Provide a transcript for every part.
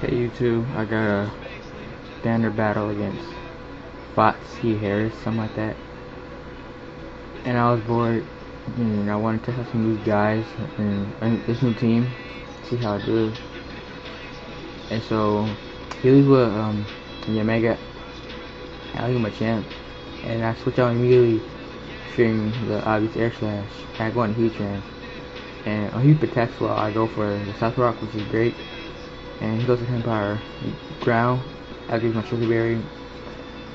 Hey YouTube, I got a standard battle against FotcHarris, something like that. And I was bored, and I wanted to have some new guys and this new team, see how it does. And so he was with Yamega, I was my champ, and I switch out immediately, fearing the obvious air slash. And I go on heat train, and he protects while I go for the South Rock, which is great. And he goes to Empire ground. I give my Sugar Berry,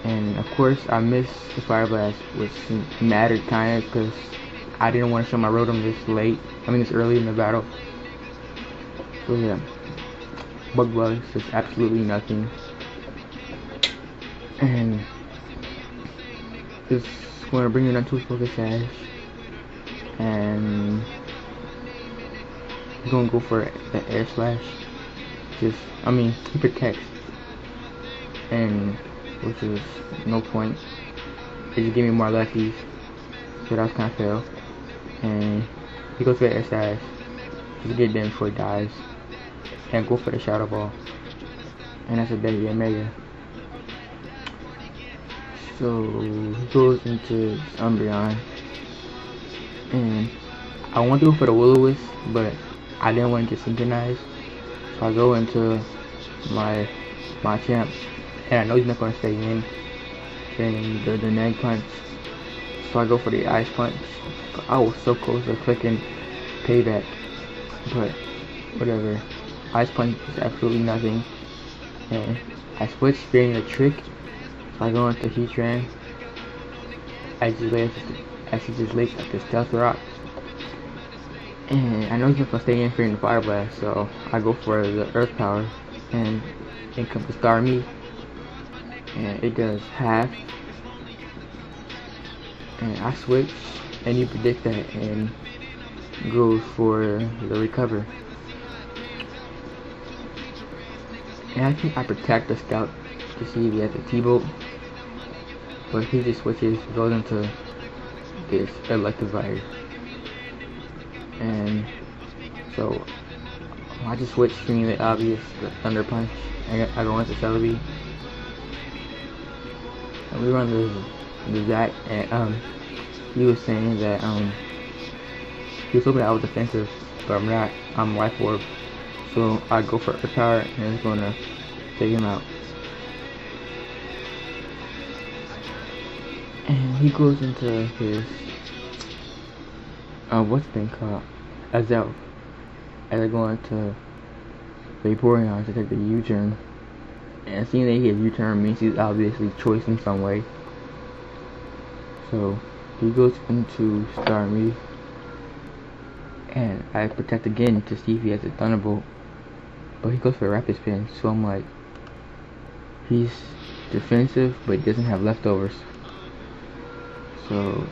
and of course I missed the Fire Blast, which mattered kinda because I didn't want to show my Rotom this early in the battle. So yeah, Bug Bugs is absolutely nothing, and just going to bring it on to Focus Sash, and I'm gonna go for the Air Slash. He protects, and which is no point. It just gave me more lefties, so that was kind of fail. And he goes for the Air Slash, just get them before he dies, and go for the Shadow Ball, and that's a baby Mega. So he goes into Umbreon, and I want to go for the Will-O-Wisp, but I didn't want to get synchronized. So I go into my champ, and I know he's not going to stay in, and the Neg Punch. So I go for the Ice Punch. I was so close to clicking Payback, but whatever. Ice Punch is absolutely nothing, and I switch fearing the trick. So I go into Heatran. I just late at the Stealth Rock. And I know he's not gonna stay in fearing the Fire Blast, so I go for the Earth Power, and it comes to Starmie, and it does half, and I switch, and he predicts that and goes for the Recover. And I think I protect the Scout to see if he has a T-Bolt, but he just switches, goes into this Electivire. And so I just switched from the obvious, the Thunder Punch. I go into Celebi, and we run the Zac, and he was saying that he was hoping I was defensive, but I'm not. I'm Life Orb, so I go for Earth Power, and it's gonna take him out. And he goes into his what's the thing called? Azel. As I go into Vaporeon to take the U-turn. And seeing that he has U-turn means he's obviously choice in some way. So he goes into Starmie, and I protect again to see if he has a Thunderbolt. But he goes for Rapid Spin, so I'm like, he's defensive but he doesn't have leftovers. So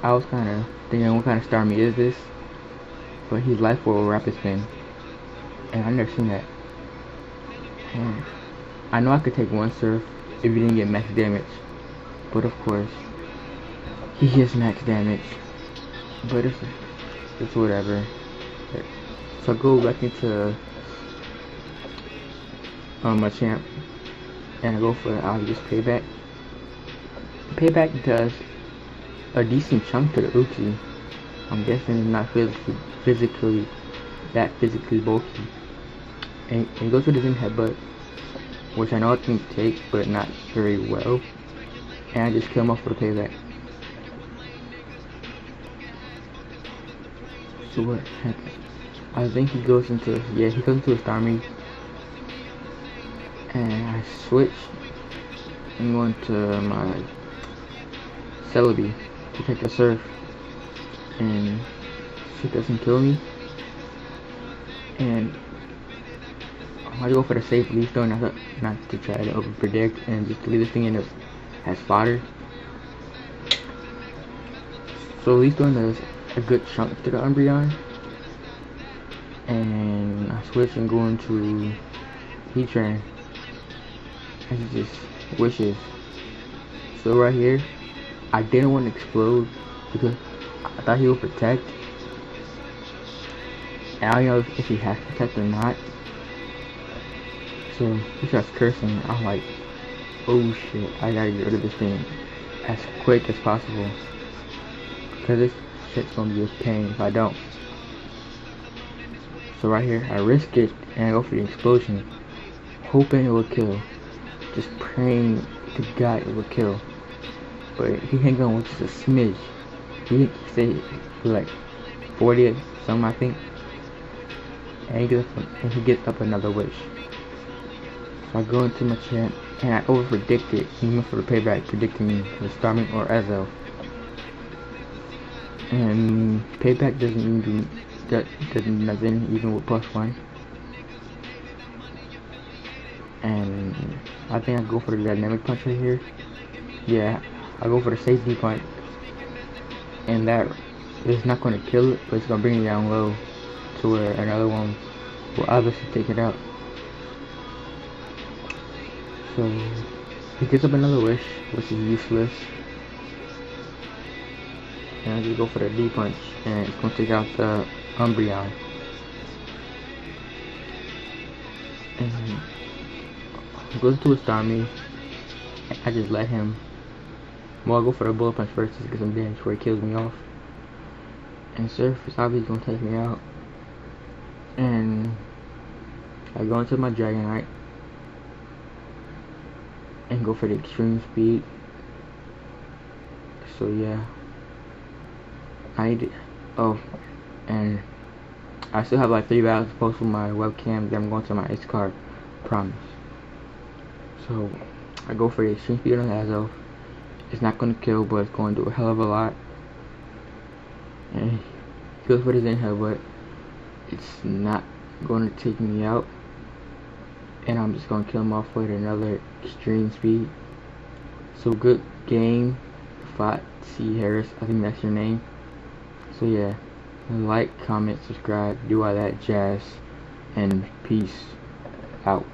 I was kinda thinking, what kind of Starmie is this? But he's Life Orb Rapid Spin, and I've never seen that. And I know I could take one Surf if he didn't get max damage, but of course he gets max damage. But it's whatever. So I go back into my champ, and I go for the obvious Payback. Payback does a decent chunk to the Uchi. I'm guessing it's not physically bulky. And he goes for the Zen Headbutt, which I know I can take, but not very well. And I just kill him off for the Payback. So what happens? I think he goes into a Starmie, and I switch and go into my Celebi to take the Surf, and she doesn't kill me. And I go for the safe Leaf Stone, not to try to over predict, and just to leave this thing in as fodder. So Leaf Stone does a good chunk to the Umbreon, and I switch and go into Heatran, and he just wishes. So right here, I didn't want to explode because I thought he would protect, and I don't know if he has to protect or not. So he starts cursing. I'm like, oh shit, I gotta get rid of this thing as quick as possible, because this shit's gonna be a pain if I don't. So right here, I risk it and I go for the explosion, hoping it will kill, just praying to God it will kill. But he hangs on with just a smidge. He say like 40 something, I think, and he gets up another wish. So I go into my chat and I over predicted, even for the payback, predicting the Starming or Ezo. And payback doesn't even do nothing, even with +1. And I think I go for the dynamic punch right here. Yeah, I go for the safety punch, and that is not going to kill it, but it's going to bring it down low to where another one will obviously take it out. So he gets up another wish, which is useless, and I just go for the D punch, and it's going to take out the Umbreon. And he goes to a Starmie, and I just let him. Well, I'll go for the bullet punch first just to get some damage before he kills me off. And Surf is obviously going to take me out. And I go into my Dragonite and go for the extreme speed. So yeah, I need it. Oh, and I still have like 3 battles to post with my webcam. Then I'm going to my Ace card, promise. So I go for the extreme speed on Azo. It's not going to kill, but it's going to do a hell of a lot. And he goes for the Zen Headbutt. It's not going to take me out, and I'm just going to kill him off with another extreme speed. So good game, FotcHarris, I think that's your name. So yeah, like, comment, subscribe, do all that jazz, and peace out.